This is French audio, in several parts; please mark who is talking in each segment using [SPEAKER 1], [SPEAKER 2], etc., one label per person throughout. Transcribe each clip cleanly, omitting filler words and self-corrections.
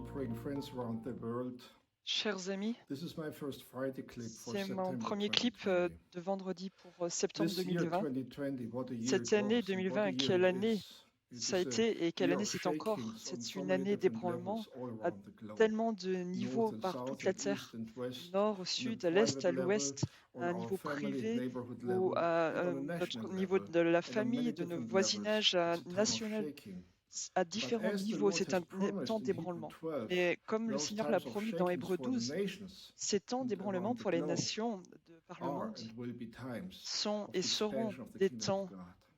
[SPEAKER 1] praying friends around the world.
[SPEAKER 2] Chers amis,
[SPEAKER 1] This is my first Friday clip for
[SPEAKER 2] c'est mon
[SPEAKER 1] September
[SPEAKER 2] premier clip
[SPEAKER 1] 2020.
[SPEAKER 2] de vendredi pour septembre
[SPEAKER 1] This year
[SPEAKER 2] 2020.
[SPEAKER 1] 2020, what a year
[SPEAKER 2] Cette
[SPEAKER 1] it
[SPEAKER 2] année
[SPEAKER 1] was and what
[SPEAKER 2] 2020,
[SPEAKER 1] a year
[SPEAKER 2] quelle
[SPEAKER 1] it
[SPEAKER 2] année
[SPEAKER 1] is. It
[SPEAKER 2] ça a
[SPEAKER 1] is a
[SPEAKER 2] été et quelle
[SPEAKER 1] year
[SPEAKER 2] année
[SPEAKER 1] of
[SPEAKER 2] c'est encore.
[SPEAKER 1] shakings on
[SPEAKER 2] C'est
[SPEAKER 1] so
[SPEAKER 2] une
[SPEAKER 1] many
[SPEAKER 2] année
[SPEAKER 1] different
[SPEAKER 2] d'ébranlement
[SPEAKER 1] levels all
[SPEAKER 2] à
[SPEAKER 1] around the globe.
[SPEAKER 2] tellement de niveaux
[SPEAKER 1] North and
[SPEAKER 2] par
[SPEAKER 1] south
[SPEAKER 2] toute la
[SPEAKER 1] and east
[SPEAKER 2] Terre,
[SPEAKER 1] and
[SPEAKER 2] du
[SPEAKER 1] west,
[SPEAKER 2] nord au
[SPEAKER 1] on a
[SPEAKER 2] sud, à l'est,
[SPEAKER 1] private
[SPEAKER 2] à
[SPEAKER 1] level,
[SPEAKER 2] l'ouest, à
[SPEAKER 1] on
[SPEAKER 2] un
[SPEAKER 1] our
[SPEAKER 2] niveau
[SPEAKER 1] family
[SPEAKER 2] privé
[SPEAKER 1] neighborhood
[SPEAKER 2] ou
[SPEAKER 1] level,
[SPEAKER 2] à
[SPEAKER 1] and on a
[SPEAKER 2] notre
[SPEAKER 1] national
[SPEAKER 2] niveau
[SPEAKER 1] level,
[SPEAKER 2] de la
[SPEAKER 1] and on
[SPEAKER 2] famille,
[SPEAKER 1] many
[SPEAKER 2] de nos
[SPEAKER 1] different levels.
[SPEAKER 2] voisinages
[SPEAKER 1] It's a time of
[SPEAKER 2] national,
[SPEAKER 1] shaking.
[SPEAKER 2] à
[SPEAKER 1] But
[SPEAKER 2] différents
[SPEAKER 1] as the
[SPEAKER 2] niveaux.
[SPEAKER 1] Lord
[SPEAKER 2] C'est
[SPEAKER 1] has
[SPEAKER 2] un temps
[SPEAKER 1] promised in Hebrew
[SPEAKER 2] d'ébranlement.
[SPEAKER 1] 12,
[SPEAKER 2] Mais comme le
[SPEAKER 1] those
[SPEAKER 2] Seigneur l'a
[SPEAKER 1] times of
[SPEAKER 2] promis dans
[SPEAKER 1] shakings
[SPEAKER 2] Hébreux
[SPEAKER 1] for the
[SPEAKER 2] 12,
[SPEAKER 1] nations
[SPEAKER 2] ces temps
[SPEAKER 1] and
[SPEAKER 2] d'ébranlement
[SPEAKER 1] around the
[SPEAKER 2] pour les
[SPEAKER 1] globe
[SPEAKER 2] nations par le
[SPEAKER 1] are
[SPEAKER 2] monde
[SPEAKER 1] and will be times
[SPEAKER 2] sont
[SPEAKER 1] of
[SPEAKER 2] et
[SPEAKER 1] the
[SPEAKER 2] seront
[SPEAKER 1] expansion of the
[SPEAKER 2] des
[SPEAKER 1] kingdom of
[SPEAKER 2] temps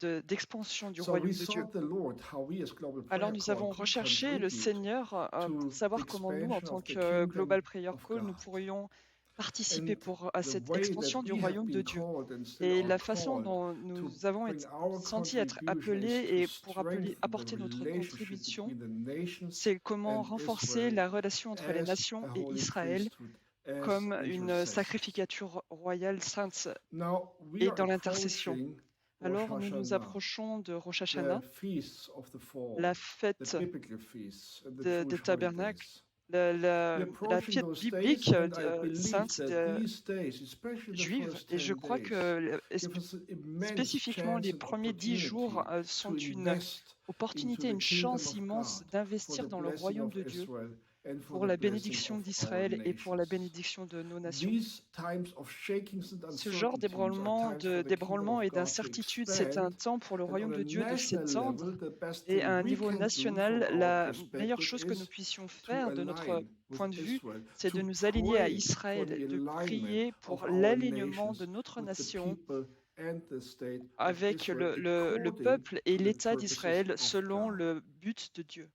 [SPEAKER 1] God.
[SPEAKER 2] d'expansion du
[SPEAKER 1] So we
[SPEAKER 2] royaume de Dieu.
[SPEAKER 1] sought the Lord, how we as Global
[SPEAKER 2] Alors
[SPEAKER 1] Prayer
[SPEAKER 2] nous
[SPEAKER 1] Call
[SPEAKER 2] avons
[SPEAKER 1] could
[SPEAKER 2] recherché le
[SPEAKER 1] contribute
[SPEAKER 2] Seigneur pour
[SPEAKER 1] to the
[SPEAKER 2] savoir comment nous, en
[SPEAKER 1] expansion
[SPEAKER 2] tant
[SPEAKER 1] of the
[SPEAKER 2] que
[SPEAKER 1] kingdom
[SPEAKER 2] Global Prayer
[SPEAKER 1] of
[SPEAKER 2] Call, nous
[SPEAKER 1] God.
[SPEAKER 2] pourrions participer
[SPEAKER 1] And
[SPEAKER 2] à
[SPEAKER 1] the
[SPEAKER 2] cette
[SPEAKER 1] way that
[SPEAKER 2] expansion du
[SPEAKER 1] we have
[SPEAKER 2] royaume de
[SPEAKER 1] been
[SPEAKER 2] Dieu.
[SPEAKER 1] called and still
[SPEAKER 2] Et
[SPEAKER 1] are
[SPEAKER 2] la façon
[SPEAKER 1] called
[SPEAKER 2] dont
[SPEAKER 1] to
[SPEAKER 2] nous avons
[SPEAKER 1] bring
[SPEAKER 2] été
[SPEAKER 1] our
[SPEAKER 2] sentis être
[SPEAKER 1] contribution is
[SPEAKER 2] appelés
[SPEAKER 1] to
[SPEAKER 2] et pour
[SPEAKER 1] strengthen the
[SPEAKER 2] apporter notre
[SPEAKER 1] relationship
[SPEAKER 2] contribution,
[SPEAKER 1] between the nations
[SPEAKER 2] c'est comment
[SPEAKER 1] and
[SPEAKER 2] renforcer
[SPEAKER 1] Israel
[SPEAKER 2] la relation entre les
[SPEAKER 1] as
[SPEAKER 2] nations
[SPEAKER 1] a
[SPEAKER 2] et
[SPEAKER 1] holy
[SPEAKER 2] Israël
[SPEAKER 1] priesthood, as
[SPEAKER 2] comme une
[SPEAKER 1] intercessors.
[SPEAKER 2] sacrificature royale sainte
[SPEAKER 1] Now we
[SPEAKER 2] et
[SPEAKER 1] are
[SPEAKER 2] dans l'intercession.
[SPEAKER 1] approaching Rosh
[SPEAKER 2] Alors nous nous
[SPEAKER 1] Hashanah,
[SPEAKER 2] approchons de Rosh
[SPEAKER 1] the
[SPEAKER 2] Hashanah,
[SPEAKER 1] feasts of the fall,
[SPEAKER 2] la
[SPEAKER 1] the
[SPEAKER 2] fête
[SPEAKER 1] biblical feasts and the
[SPEAKER 2] des
[SPEAKER 1] Jewish
[SPEAKER 2] tabernacles,
[SPEAKER 1] holidays.
[SPEAKER 2] la
[SPEAKER 1] Approaching
[SPEAKER 2] fête
[SPEAKER 1] those days,
[SPEAKER 2] biblique
[SPEAKER 1] and I believe
[SPEAKER 2] sainte
[SPEAKER 1] that these days, especially the
[SPEAKER 2] juive.
[SPEAKER 1] first
[SPEAKER 2] Et je
[SPEAKER 1] 10
[SPEAKER 2] crois
[SPEAKER 1] days,
[SPEAKER 2] que
[SPEAKER 1] give us an immense
[SPEAKER 2] spécifiquement
[SPEAKER 1] chance
[SPEAKER 2] les
[SPEAKER 1] and
[SPEAKER 2] premiers 10 jours
[SPEAKER 1] opportunity
[SPEAKER 2] sont
[SPEAKER 1] to
[SPEAKER 2] une
[SPEAKER 1] invest into
[SPEAKER 2] opportunité,
[SPEAKER 1] the
[SPEAKER 2] une
[SPEAKER 1] kingdom
[SPEAKER 2] chance
[SPEAKER 1] of
[SPEAKER 2] immense
[SPEAKER 1] God, for
[SPEAKER 2] d'investir
[SPEAKER 1] the
[SPEAKER 2] dans le
[SPEAKER 1] blessing
[SPEAKER 2] royaume
[SPEAKER 1] of
[SPEAKER 2] de Dieu
[SPEAKER 1] Israel and for
[SPEAKER 2] pour
[SPEAKER 1] the
[SPEAKER 2] la
[SPEAKER 1] blessing
[SPEAKER 2] bénédiction
[SPEAKER 1] of our
[SPEAKER 2] d'Israël et pour la
[SPEAKER 1] nations.
[SPEAKER 2] bénédiction de nos nations.
[SPEAKER 1] These times of shakings and
[SPEAKER 2] Ce genre
[SPEAKER 1] uncertainties are times for the kingdom
[SPEAKER 2] d'ébranlement
[SPEAKER 1] of
[SPEAKER 2] et
[SPEAKER 1] God to
[SPEAKER 2] d'incertitude, c'est un
[SPEAKER 1] expand,
[SPEAKER 2] temps pour le
[SPEAKER 1] and on
[SPEAKER 2] royaume
[SPEAKER 1] a
[SPEAKER 2] de Dieu de
[SPEAKER 1] national
[SPEAKER 2] s'étendre.
[SPEAKER 1] level, the best
[SPEAKER 2] Et à
[SPEAKER 1] thing
[SPEAKER 2] un
[SPEAKER 1] we
[SPEAKER 2] niveau
[SPEAKER 1] can do from
[SPEAKER 2] national,
[SPEAKER 1] our
[SPEAKER 2] la meilleure
[SPEAKER 1] perspective
[SPEAKER 2] chose que nous
[SPEAKER 1] is
[SPEAKER 2] puissions
[SPEAKER 1] to
[SPEAKER 2] faire de notre
[SPEAKER 1] align
[SPEAKER 2] point
[SPEAKER 1] with
[SPEAKER 2] de vue,
[SPEAKER 1] Israel,
[SPEAKER 2] c'est de
[SPEAKER 1] to
[SPEAKER 2] nous aligner à
[SPEAKER 1] pray for
[SPEAKER 2] Israël,
[SPEAKER 1] the
[SPEAKER 2] de
[SPEAKER 1] alignment
[SPEAKER 2] prier
[SPEAKER 1] of
[SPEAKER 2] pour
[SPEAKER 1] our
[SPEAKER 2] l'alignement de
[SPEAKER 1] nations
[SPEAKER 2] notre
[SPEAKER 1] with the
[SPEAKER 2] nation
[SPEAKER 1] people and the state of
[SPEAKER 2] avec
[SPEAKER 1] Israel
[SPEAKER 2] le
[SPEAKER 1] according
[SPEAKER 2] peuple et
[SPEAKER 1] to the
[SPEAKER 2] l'État
[SPEAKER 1] purposes
[SPEAKER 2] d'Israël
[SPEAKER 1] of
[SPEAKER 2] selon
[SPEAKER 1] God.
[SPEAKER 2] le but de Dieu.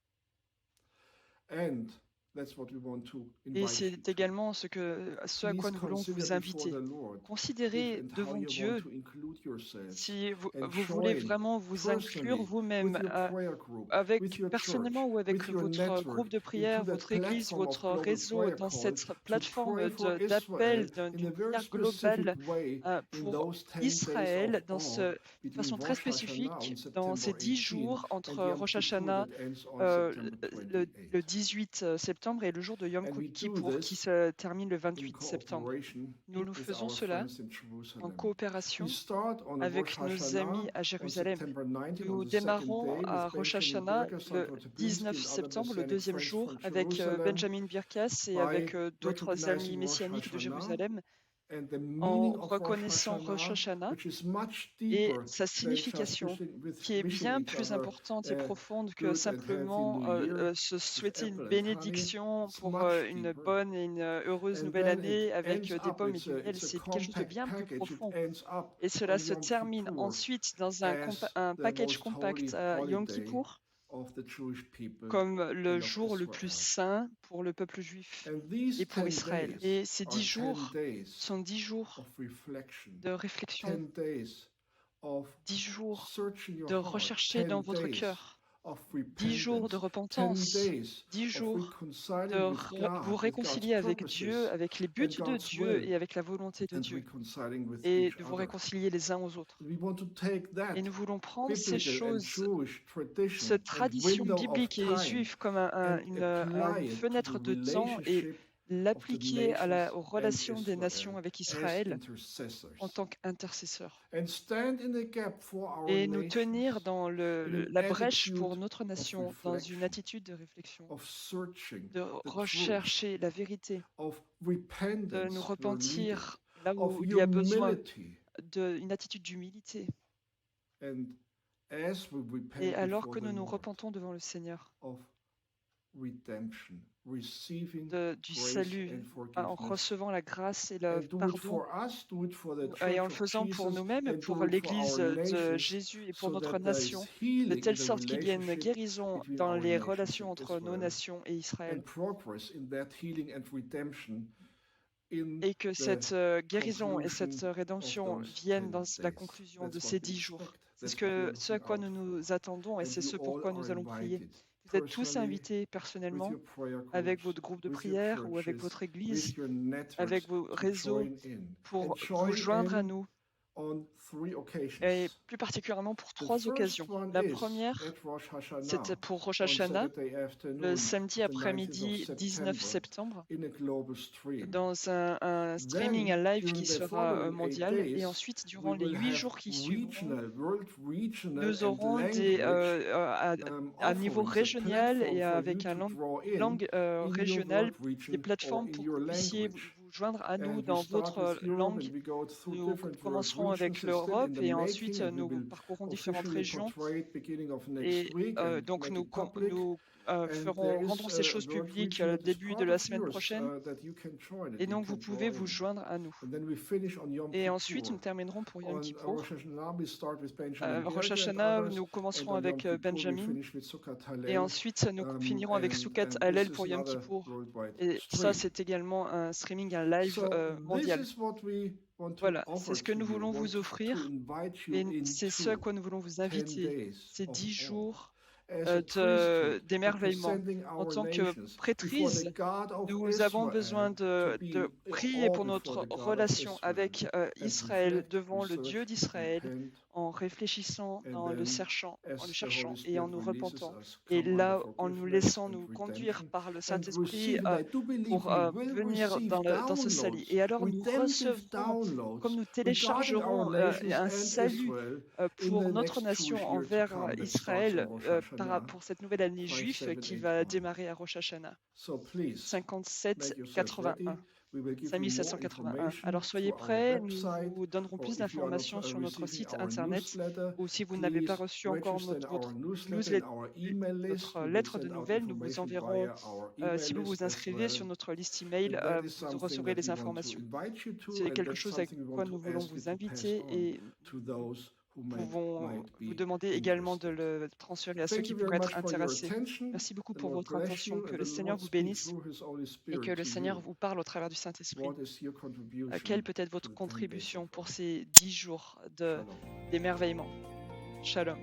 [SPEAKER 1] And that's what we want to
[SPEAKER 2] Et
[SPEAKER 1] invite you
[SPEAKER 2] c'est
[SPEAKER 1] to.
[SPEAKER 2] également ce à quoi
[SPEAKER 1] Please
[SPEAKER 2] nous voulons
[SPEAKER 1] consider
[SPEAKER 2] vous
[SPEAKER 1] before
[SPEAKER 2] inviter.
[SPEAKER 1] the Lord if
[SPEAKER 2] Considérez
[SPEAKER 1] and how
[SPEAKER 2] devant
[SPEAKER 1] you want
[SPEAKER 2] Dieu
[SPEAKER 1] to include yourselves
[SPEAKER 2] si
[SPEAKER 1] and
[SPEAKER 2] vous voulez
[SPEAKER 1] join
[SPEAKER 2] vraiment vous inclure
[SPEAKER 1] personally
[SPEAKER 2] vous-même
[SPEAKER 1] with your prayer group, with
[SPEAKER 2] avec
[SPEAKER 1] your
[SPEAKER 2] personnellement
[SPEAKER 1] church,
[SPEAKER 2] ou avec
[SPEAKER 1] with your
[SPEAKER 2] votre groupe
[SPEAKER 1] network
[SPEAKER 2] de
[SPEAKER 1] into
[SPEAKER 2] prière,
[SPEAKER 1] that
[SPEAKER 2] votre église,
[SPEAKER 1] platform of
[SPEAKER 2] votre
[SPEAKER 1] Global
[SPEAKER 2] réseau,
[SPEAKER 1] Prayer
[SPEAKER 2] dans
[SPEAKER 1] Call
[SPEAKER 2] cette
[SPEAKER 1] to pray
[SPEAKER 2] plateforme
[SPEAKER 1] for
[SPEAKER 2] d'appel
[SPEAKER 1] Israel in
[SPEAKER 2] d'une
[SPEAKER 1] a very
[SPEAKER 2] prière
[SPEAKER 1] specific
[SPEAKER 2] globale
[SPEAKER 1] way in
[SPEAKER 2] pour
[SPEAKER 1] those 10 days
[SPEAKER 2] Israël
[SPEAKER 1] of awe
[SPEAKER 2] de
[SPEAKER 1] between
[SPEAKER 2] façon très
[SPEAKER 1] Rosh Hashanah on
[SPEAKER 2] spécifique dans
[SPEAKER 1] September
[SPEAKER 2] ces 10
[SPEAKER 1] 18
[SPEAKER 2] jours
[SPEAKER 1] and
[SPEAKER 2] entre
[SPEAKER 1] Yom
[SPEAKER 2] Rosh
[SPEAKER 1] Kippur
[SPEAKER 2] Hashanah
[SPEAKER 1] that ends on
[SPEAKER 2] euh,
[SPEAKER 1] September
[SPEAKER 2] le
[SPEAKER 1] 28.
[SPEAKER 2] 18 septembre et le jour de Yom
[SPEAKER 1] And we do
[SPEAKER 2] Kippour qui
[SPEAKER 1] this
[SPEAKER 2] se termine le
[SPEAKER 1] in
[SPEAKER 2] 28 septembre.
[SPEAKER 1] cooperation
[SPEAKER 2] Nous
[SPEAKER 1] with
[SPEAKER 2] faisons
[SPEAKER 1] our
[SPEAKER 2] cela
[SPEAKER 1] friends in
[SPEAKER 2] en
[SPEAKER 1] Jerusalem. We
[SPEAKER 2] coopération
[SPEAKER 1] start on Rosh
[SPEAKER 2] avec nos amis
[SPEAKER 1] Hashanah
[SPEAKER 2] à
[SPEAKER 1] on
[SPEAKER 2] Jérusalem.
[SPEAKER 1] September 19 on
[SPEAKER 2] Nous
[SPEAKER 1] the second
[SPEAKER 2] démarrons
[SPEAKER 1] day
[SPEAKER 2] à
[SPEAKER 1] with
[SPEAKER 2] Rosh
[SPEAKER 1] Benjamin
[SPEAKER 2] Hashanah
[SPEAKER 1] Birger,
[SPEAKER 2] le
[SPEAKER 1] Salvatore Tabinski
[SPEAKER 2] 19
[SPEAKER 1] and other
[SPEAKER 2] septembre, le
[SPEAKER 1] Messianic
[SPEAKER 2] deuxième
[SPEAKER 1] friends
[SPEAKER 2] jour,
[SPEAKER 1] from
[SPEAKER 2] avec
[SPEAKER 1] Jerusalem
[SPEAKER 2] Benjamin Birkas et avec
[SPEAKER 1] by
[SPEAKER 2] d'autres amis
[SPEAKER 1] recognizing Rosh
[SPEAKER 2] messianiques de
[SPEAKER 1] Hashanah
[SPEAKER 2] Jérusalem,
[SPEAKER 1] and the
[SPEAKER 2] en
[SPEAKER 1] meaning of Rosh
[SPEAKER 2] reconnaissant Rosh
[SPEAKER 1] Hashanah,
[SPEAKER 2] Hashanah
[SPEAKER 1] which is much
[SPEAKER 2] et
[SPEAKER 1] deeper
[SPEAKER 2] sa
[SPEAKER 1] than just
[SPEAKER 2] signification, qui est
[SPEAKER 1] wishing
[SPEAKER 2] bien
[SPEAKER 1] each
[SPEAKER 2] plus
[SPEAKER 1] other
[SPEAKER 2] importante et
[SPEAKER 1] a
[SPEAKER 2] profonde que
[SPEAKER 1] good and healthy
[SPEAKER 2] simplement
[SPEAKER 1] new year
[SPEAKER 2] se
[SPEAKER 1] with
[SPEAKER 2] souhaiter une
[SPEAKER 1] apple and honey.
[SPEAKER 2] bénédiction
[SPEAKER 1] It's
[SPEAKER 2] pour
[SPEAKER 1] much
[SPEAKER 2] une
[SPEAKER 1] deeper.
[SPEAKER 2] bonne et une heureuse
[SPEAKER 1] And
[SPEAKER 2] nouvelle
[SPEAKER 1] then it
[SPEAKER 2] année avec
[SPEAKER 1] ends
[SPEAKER 2] des
[SPEAKER 1] up,
[SPEAKER 2] pommes et du miel.
[SPEAKER 1] it's a
[SPEAKER 2] C'est quelque chose de
[SPEAKER 1] compact
[SPEAKER 2] bien plus
[SPEAKER 1] package, it
[SPEAKER 2] profond.
[SPEAKER 1] ends up
[SPEAKER 2] Et cela
[SPEAKER 1] on
[SPEAKER 2] se
[SPEAKER 1] Yom
[SPEAKER 2] termine
[SPEAKER 1] Kippur
[SPEAKER 2] ensuite dans
[SPEAKER 1] as
[SPEAKER 2] un
[SPEAKER 1] the
[SPEAKER 2] package
[SPEAKER 1] most holy
[SPEAKER 2] compact à Yom
[SPEAKER 1] holiday
[SPEAKER 2] Kippour,
[SPEAKER 1] of the Jewish people
[SPEAKER 2] comme le
[SPEAKER 1] and of
[SPEAKER 2] jour le plus
[SPEAKER 1] Israel.
[SPEAKER 2] saint pour le peuple juif
[SPEAKER 1] And these
[SPEAKER 2] et pour
[SPEAKER 1] 10
[SPEAKER 2] Israël.
[SPEAKER 1] days
[SPEAKER 2] Et ces 10
[SPEAKER 1] are 10
[SPEAKER 2] jours
[SPEAKER 1] days
[SPEAKER 2] sont 10 jours
[SPEAKER 1] of reflection,
[SPEAKER 2] de réflexion,
[SPEAKER 1] 10 days of
[SPEAKER 2] 10 jours
[SPEAKER 1] searching your
[SPEAKER 2] de
[SPEAKER 1] heart,
[SPEAKER 2] rechercher
[SPEAKER 1] 10
[SPEAKER 2] dans votre
[SPEAKER 1] days
[SPEAKER 2] cœur,
[SPEAKER 1] of
[SPEAKER 2] 10 jours de
[SPEAKER 1] repentance, 10
[SPEAKER 2] repentance,
[SPEAKER 1] days
[SPEAKER 2] 10
[SPEAKER 1] of
[SPEAKER 2] jours de
[SPEAKER 1] reconciling with
[SPEAKER 2] vous
[SPEAKER 1] God, with God's
[SPEAKER 2] réconcilier avec Dieu,
[SPEAKER 1] purposes
[SPEAKER 2] avec les buts
[SPEAKER 1] and
[SPEAKER 2] de
[SPEAKER 1] God's
[SPEAKER 2] Dieu
[SPEAKER 1] will,
[SPEAKER 2] et avec la volonté de
[SPEAKER 1] and
[SPEAKER 2] Dieu,
[SPEAKER 1] reconciling with
[SPEAKER 2] et
[SPEAKER 1] each
[SPEAKER 2] de vous
[SPEAKER 1] other.
[SPEAKER 2] réconcilier les uns aux autres.
[SPEAKER 1] We want to take that
[SPEAKER 2] Et nous voulons prendre ces
[SPEAKER 1] biblical and
[SPEAKER 2] choses,
[SPEAKER 1] Jewish
[SPEAKER 2] cette
[SPEAKER 1] tradition and
[SPEAKER 2] tradition
[SPEAKER 1] window of
[SPEAKER 2] biblique et
[SPEAKER 1] time
[SPEAKER 2] juive comme
[SPEAKER 1] and apply
[SPEAKER 2] une
[SPEAKER 1] it to the
[SPEAKER 2] fenêtre de temps et
[SPEAKER 1] relationship of the
[SPEAKER 2] l'appliquer
[SPEAKER 1] nations
[SPEAKER 2] aux
[SPEAKER 1] and
[SPEAKER 2] relations des nations
[SPEAKER 1] Israel
[SPEAKER 2] avec
[SPEAKER 1] as
[SPEAKER 2] Israël en
[SPEAKER 1] intercessors.
[SPEAKER 2] tant qu'intercesseurs.
[SPEAKER 1] And stand in the gap for our
[SPEAKER 2] Et nous tenir
[SPEAKER 1] nations
[SPEAKER 2] dans
[SPEAKER 1] in an
[SPEAKER 2] la brèche pour
[SPEAKER 1] attitude
[SPEAKER 2] notre
[SPEAKER 1] of
[SPEAKER 2] nation, dans une
[SPEAKER 1] reflection,
[SPEAKER 2] attitude de réflexion,
[SPEAKER 1] of searching
[SPEAKER 2] de
[SPEAKER 1] the truth,
[SPEAKER 2] rechercher la vérité,
[SPEAKER 1] of
[SPEAKER 2] de nous
[SPEAKER 1] repentance where needed,
[SPEAKER 2] repentir là
[SPEAKER 1] of
[SPEAKER 2] où il y a besoin,
[SPEAKER 1] humility.
[SPEAKER 2] une attitude d'humilité.
[SPEAKER 1] And as we
[SPEAKER 2] Et
[SPEAKER 1] repent
[SPEAKER 2] alors
[SPEAKER 1] before
[SPEAKER 2] que
[SPEAKER 1] the
[SPEAKER 2] nous nous
[SPEAKER 1] Lord,
[SPEAKER 2] repentons devant le Seigneur
[SPEAKER 1] of redemption, receiving
[SPEAKER 2] du
[SPEAKER 1] grace
[SPEAKER 2] salut,
[SPEAKER 1] and
[SPEAKER 2] en
[SPEAKER 1] forgiveness,
[SPEAKER 2] recevant la grâce et le
[SPEAKER 1] and do it
[SPEAKER 2] pardon,
[SPEAKER 1] for us, do it for the
[SPEAKER 2] et
[SPEAKER 1] Church
[SPEAKER 2] en le
[SPEAKER 1] of
[SPEAKER 2] faisant pour
[SPEAKER 1] Jesus,
[SPEAKER 2] nous-mêmes,
[SPEAKER 1] and
[SPEAKER 2] pour
[SPEAKER 1] do it for
[SPEAKER 2] l'Église
[SPEAKER 1] our
[SPEAKER 2] de
[SPEAKER 1] nations,
[SPEAKER 2] Jésus et pour
[SPEAKER 1] so
[SPEAKER 2] notre
[SPEAKER 1] that there is
[SPEAKER 2] nation, de
[SPEAKER 1] healing in
[SPEAKER 2] telle
[SPEAKER 1] the
[SPEAKER 2] sorte qu'il y ait une
[SPEAKER 1] relationship
[SPEAKER 2] guérison
[SPEAKER 1] between
[SPEAKER 2] dans
[SPEAKER 1] our
[SPEAKER 2] les
[SPEAKER 1] nations
[SPEAKER 2] relations
[SPEAKER 1] and
[SPEAKER 2] entre nos
[SPEAKER 1] Israel,
[SPEAKER 2] nations et Israël,
[SPEAKER 1] and progress in that healing and redemption in
[SPEAKER 2] et que
[SPEAKER 1] the
[SPEAKER 2] cette guérison et cette
[SPEAKER 1] conclusion of
[SPEAKER 2] rédemption
[SPEAKER 1] those
[SPEAKER 2] viennent dans
[SPEAKER 1] 10
[SPEAKER 2] la
[SPEAKER 1] days.
[SPEAKER 2] conclusion de
[SPEAKER 1] That's
[SPEAKER 2] ces
[SPEAKER 1] what we
[SPEAKER 2] 10 jours.
[SPEAKER 1] expect.
[SPEAKER 2] C'est
[SPEAKER 1] That's what we are
[SPEAKER 2] ce à
[SPEAKER 1] looking
[SPEAKER 2] quoi
[SPEAKER 1] out
[SPEAKER 2] nous
[SPEAKER 1] for.
[SPEAKER 2] nous attendons et
[SPEAKER 1] And
[SPEAKER 2] c'est
[SPEAKER 1] you
[SPEAKER 2] ce
[SPEAKER 1] all
[SPEAKER 2] pourquoi
[SPEAKER 1] are
[SPEAKER 2] nous allons prier.
[SPEAKER 1] invited
[SPEAKER 2] Vous êtes tous
[SPEAKER 1] personally
[SPEAKER 2] invités
[SPEAKER 1] with
[SPEAKER 2] personnellement
[SPEAKER 1] your prayer
[SPEAKER 2] avec
[SPEAKER 1] groups,
[SPEAKER 2] votre groupe de
[SPEAKER 1] with your
[SPEAKER 2] prière ou avec
[SPEAKER 1] churches,
[SPEAKER 2] votre
[SPEAKER 1] with
[SPEAKER 2] Église,
[SPEAKER 1] your networks
[SPEAKER 2] avec vos
[SPEAKER 1] to
[SPEAKER 2] réseaux
[SPEAKER 1] join in and
[SPEAKER 2] pour vous
[SPEAKER 1] join
[SPEAKER 2] joindre à
[SPEAKER 1] in
[SPEAKER 2] nous
[SPEAKER 1] on three
[SPEAKER 2] et
[SPEAKER 1] occasions.
[SPEAKER 2] plus particulièrement pour
[SPEAKER 1] The
[SPEAKER 2] 3
[SPEAKER 1] first
[SPEAKER 2] occasions.
[SPEAKER 1] one
[SPEAKER 2] La
[SPEAKER 1] is
[SPEAKER 2] première,
[SPEAKER 1] at Rosh
[SPEAKER 2] c'était
[SPEAKER 1] Hashanah
[SPEAKER 2] pour Rosh
[SPEAKER 1] on
[SPEAKER 2] Hashanah,
[SPEAKER 1] Saturday
[SPEAKER 2] le
[SPEAKER 1] afternoon
[SPEAKER 2] samedi
[SPEAKER 1] of the 19th of
[SPEAKER 2] après-midi 19
[SPEAKER 1] September
[SPEAKER 2] septembre,
[SPEAKER 1] in a global stream.
[SPEAKER 2] dans un streaming,
[SPEAKER 1] Then,
[SPEAKER 2] un live
[SPEAKER 1] during
[SPEAKER 2] qui
[SPEAKER 1] the
[SPEAKER 2] sera
[SPEAKER 1] following 8
[SPEAKER 2] mondial. Et
[SPEAKER 1] days,
[SPEAKER 2] ensuite,
[SPEAKER 1] we
[SPEAKER 2] durant les
[SPEAKER 1] will
[SPEAKER 2] 8
[SPEAKER 1] have
[SPEAKER 2] jours qui suivront,
[SPEAKER 1] world regional
[SPEAKER 2] nous
[SPEAKER 1] and
[SPEAKER 2] aurons des,
[SPEAKER 1] language
[SPEAKER 2] à niveau
[SPEAKER 1] offerings, a
[SPEAKER 2] régional
[SPEAKER 1] platform
[SPEAKER 2] et
[SPEAKER 1] for you
[SPEAKER 2] avec un
[SPEAKER 1] to
[SPEAKER 2] langue,
[SPEAKER 1] draw in
[SPEAKER 2] langue
[SPEAKER 1] your
[SPEAKER 2] régionale,
[SPEAKER 1] world
[SPEAKER 2] des
[SPEAKER 1] region or
[SPEAKER 2] plateformes
[SPEAKER 1] in
[SPEAKER 2] pour que
[SPEAKER 1] your
[SPEAKER 2] vous puissiez vous
[SPEAKER 1] language.
[SPEAKER 2] joindre à nous
[SPEAKER 1] And we
[SPEAKER 2] dans
[SPEAKER 1] start
[SPEAKER 2] votre
[SPEAKER 1] with Europe and
[SPEAKER 2] langue.
[SPEAKER 1] we go through
[SPEAKER 2] Nous
[SPEAKER 1] different world
[SPEAKER 2] commencerons
[SPEAKER 1] regions.
[SPEAKER 2] avec
[SPEAKER 1] It's still in
[SPEAKER 2] l'Europe
[SPEAKER 1] the
[SPEAKER 2] et
[SPEAKER 1] making,
[SPEAKER 2] ensuite
[SPEAKER 1] and we
[SPEAKER 2] nous
[SPEAKER 1] will
[SPEAKER 2] parcourrons différentes
[SPEAKER 1] officially
[SPEAKER 2] régions.
[SPEAKER 1] portray it beginning of next
[SPEAKER 2] Et
[SPEAKER 1] week and
[SPEAKER 2] donc
[SPEAKER 1] make
[SPEAKER 2] nous,
[SPEAKER 1] it public.
[SPEAKER 2] nous
[SPEAKER 1] And there is
[SPEAKER 2] rendrons ces
[SPEAKER 1] a
[SPEAKER 2] choses
[SPEAKER 1] world
[SPEAKER 2] publiques
[SPEAKER 1] region that is
[SPEAKER 2] début de
[SPEAKER 1] part
[SPEAKER 2] la
[SPEAKER 1] of
[SPEAKER 2] semaine
[SPEAKER 1] yours
[SPEAKER 2] prochaine.
[SPEAKER 1] that you can join, that
[SPEAKER 2] Et
[SPEAKER 1] you
[SPEAKER 2] donc
[SPEAKER 1] can
[SPEAKER 2] vous pouvez
[SPEAKER 1] draw
[SPEAKER 2] vous
[SPEAKER 1] in.
[SPEAKER 2] joindre à nous.
[SPEAKER 1] And then we finish on Yom
[SPEAKER 2] Et ensuite, nous
[SPEAKER 1] Kippur.
[SPEAKER 2] terminerons pour Yom
[SPEAKER 1] On
[SPEAKER 2] Kippour.
[SPEAKER 1] Rosh Hashanah, we start with Benjamin
[SPEAKER 2] Rosh
[SPEAKER 1] Gerke and
[SPEAKER 2] Hashanah,
[SPEAKER 1] others,
[SPEAKER 2] nous
[SPEAKER 1] and
[SPEAKER 2] commencerons
[SPEAKER 1] on Yom
[SPEAKER 2] avec
[SPEAKER 1] Kippur we
[SPEAKER 2] Benjamin.
[SPEAKER 1] finish with Sukkot
[SPEAKER 2] Et
[SPEAKER 1] Hallel.
[SPEAKER 2] ensuite, nous finirons avec Sukkot
[SPEAKER 1] And
[SPEAKER 2] Hallel
[SPEAKER 1] this
[SPEAKER 2] pour
[SPEAKER 1] is
[SPEAKER 2] Yom
[SPEAKER 1] another
[SPEAKER 2] Kippour.
[SPEAKER 1] worldwide
[SPEAKER 2] Et ça,
[SPEAKER 1] stream.
[SPEAKER 2] c'est également un streaming, un live
[SPEAKER 1] So this
[SPEAKER 2] mondial.
[SPEAKER 1] is what we want to
[SPEAKER 2] Voilà, c'est
[SPEAKER 1] offer
[SPEAKER 2] ce que
[SPEAKER 1] to
[SPEAKER 2] nous
[SPEAKER 1] you,
[SPEAKER 2] voulons
[SPEAKER 1] want
[SPEAKER 2] vous
[SPEAKER 1] to
[SPEAKER 2] offrir.
[SPEAKER 1] invite you
[SPEAKER 2] Et c'est ce à
[SPEAKER 1] into
[SPEAKER 2] quoi nous voulons vous
[SPEAKER 1] 10
[SPEAKER 2] inviter.
[SPEAKER 1] days
[SPEAKER 2] Ces
[SPEAKER 1] of
[SPEAKER 2] 10
[SPEAKER 1] awe.
[SPEAKER 2] jours
[SPEAKER 1] As a priesthood
[SPEAKER 2] d'émerveillement.
[SPEAKER 1] representing
[SPEAKER 2] En
[SPEAKER 1] our
[SPEAKER 2] tant que
[SPEAKER 1] nations before
[SPEAKER 2] prêtrise,
[SPEAKER 1] the God of
[SPEAKER 2] nous avons besoin
[SPEAKER 1] Israel, to
[SPEAKER 2] de
[SPEAKER 1] be
[SPEAKER 2] prier
[SPEAKER 1] awe
[SPEAKER 2] pour
[SPEAKER 1] before
[SPEAKER 2] notre
[SPEAKER 1] the God of
[SPEAKER 2] relation
[SPEAKER 1] Israel,
[SPEAKER 2] avec
[SPEAKER 1] and
[SPEAKER 2] Israël,
[SPEAKER 1] reflect,
[SPEAKER 2] devant le Dieu
[SPEAKER 1] research,
[SPEAKER 2] d'Israël,
[SPEAKER 1] repent,
[SPEAKER 2] en réfléchissant,
[SPEAKER 1] and
[SPEAKER 2] en le
[SPEAKER 1] then
[SPEAKER 2] cherchant, en le
[SPEAKER 1] as the Holy
[SPEAKER 2] cherchant et
[SPEAKER 1] Spirit
[SPEAKER 2] en nous
[SPEAKER 1] releases
[SPEAKER 2] repentant.
[SPEAKER 1] us,
[SPEAKER 2] Et
[SPEAKER 1] come under
[SPEAKER 2] là, en nous
[SPEAKER 1] forgiveness
[SPEAKER 2] laissant
[SPEAKER 1] and
[SPEAKER 2] nous conduire
[SPEAKER 1] redemption,
[SPEAKER 2] par le
[SPEAKER 1] and
[SPEAKER 2] Saint-Esprit
[SPEAKER 1] receive, and I do believe
[SPEAKER 2] pour
[SPEAKER 1] we will
[SPEAKER 2] venir
[SPEAKER 1] receive
[SPEAKER 2] dans ce salut.
[SPEAKER 1] downloads,
[SPEAKER 2] Et alors nous
[SPEAKER 1] redemptive
[SPEAKER 2] recevrons,
[SPEAKER 1] downloads
[SPEAKER 2] comme nous
[SPEAKER 1] regarding our
[SPEAKER 2] téléchargerons
[SPEAKER 1] nations
[SPEAKER 2] un
[SPEAKER 1] and
[SPEAKER 2] salut
[SPEAKER 1] Israel in
[SPEAKER 2] pour
[SPEAKER 1] the
[SPEAKER 2] notre
[SPEAKER 1] next
[SPEAKER 2] nation
[SPEAKER 1] Jewish year to
[SPEAKER 2] envers
[SPEAKER 1] come that starts
[SPEAKER 2] Israël
[SPEAKER 1] on Rosh Hashanah,
[SPEAKER 2] pour cette nouvelle année juive qui va
[SPEAKER 1] 5781.
[SPEAKER 2] démarrer à Rosh Hashanah.
[SPEAKER 1] So please,
[SPEAKER 2] 5781.
[SPEAKER 1] we will give you more
[SPEAKER 2] 5781.
[SPEAKER 1] information
[SPEAKER 2] Alors soyez
[SPEAKER 1] through our
[SPEAKER 2] prêts, nous
[SPEAKER 1] website,
[SPEAKER 2] vous donnerons
[SPEAKER 1] or
[SPEAKER 2] plus
[SPEAKER 1] if you are not
[SPEAKER 2] d'informations sur notre
[SPEAKER 1] receiving
[SPEAKER 2] site
[SPEAKER 1] our
[SPEAKER 2] internet,
[SPEAKER 1] newsletter,
[SPEAKER 2] ou si vous n'avez pas
[SPEAKER 1] please
[SPEAKER 2] reçu encore
[SPEAKER 1] register in our
[SPEAKER 2] votre
[SPEAKER 1] newsletter in our email list.
[SPEAKER 2] notre
[SPEAKER 1] We will
[SPEAKER 2] lettre de
[SPEAKER 1] send out
[SPEAKER 2] nouvelles, nous vous
[SPEAKER 1] information
[SPEAKER 2] enverrons,
[SPEAKER 1] via our email
[SPEAKER 2] si vous
[SPEAKER 1] list
[SPEAKER 2] vous
[SPEAKER 1] as
[SPEAKER 2] inscrivez sur
[SPEAKER 1] well.
[SPEAKER 2] notre liste email,
[SPEAKER 1] And that is
[SPEAKER 2] vous
[SPEAKER 1] something
[SPEAKER 2] recevrez
[SPEAKER 1] that
[SPEAKER 2] les
[SPEAKER 1] we want to
[SPEAKER 2] informations.
[SPEAKER 1] invite you to,
[SPEAKER 2] C'est
[SPEAKER 1] and
[SPEAKER 2] quelque
[SPEAKER 1] that's
[SPEAKER 2] chose avec
[SPEAKER 1] something we
[SPEAKER 2] quoi
[SPEAKER 1] want
[SPEAKER 2] nous
[SPEAKER 1] to
[SPEAKER 2] voulons
[SPEAKER 1] ask you
[SPEAKER 2] vous
[SPEAKER 1] to pass
[SPEAKER 2] inviter
[SPEAKER 1] on
[SPEAKER 2] et
[SPEAKER 1] to those who
[SPEAKER 2] nous
[SPEAKER 1] might
[SPEAKER 2] pouvons vous
[SPEAKER 1] be
[SPEAKER 2] demander également de
[SPEAKER 1] interested.
[SPEAKER 2] le transférer à ceux
[SPEAKER 1] Thank
[SPEAKER 2] qui
[SPEAKER 1] you very
[SPEAKER 2] pourraient
[SPEAKER 1] much
[SPEAKER 2] être
[SPEAKER 1] for your
[SPEAKER 2] intéressés.
[SPEAKER 1] attention.
[SPEAKER 2] Merci beaucoup
[SPEAKER 1] The
[SPEAKER 2] pour
[SPEAKER 1] Lord
[SPEAKER 2] votre
[SPEAKER 1] bless
[SPEAKER 2] attention,
[SPEAKER 1] you,
[SPEAKER 2] que
[SPEAKER 1] and
[SPEAKER 2] le
[SPEAKER 1] the
[SPEAKER 2] Seigneur
[SPEAKER 1] Lord
[SPEAKER 2] vous
[SPEAKER 1] speak
[SPEAKER 2] bénisse
[SPEAKER 1] through His Holy
[SPEAKER 2] et
[SPEAKER 1] Spirit
[SPEAKER 2] que le
[SPEAKER 1] to
[SPEAKER 2] Seigneur
[SPEAKER 1] you.
[SPEAKER 2] vous parle au travers du Saint-Esprit.
[SPEAKER 1] What is your contribution
[SPEAKER 2] Quelle peut être
[SPEAKER 1] to
[SPEAKER 2] votre
[SPEAKER 1] the 10 days
[SPEAKER 2] contribution
[SPEAKER 1] of
[SPEAKER 2] pour
[SPEAKER 1] awe?
[SPEAKER 2] ces 10 jours
[SPEAKER 1] Shalom.
[SPEAKER 2] d'émerveillement? Shalom.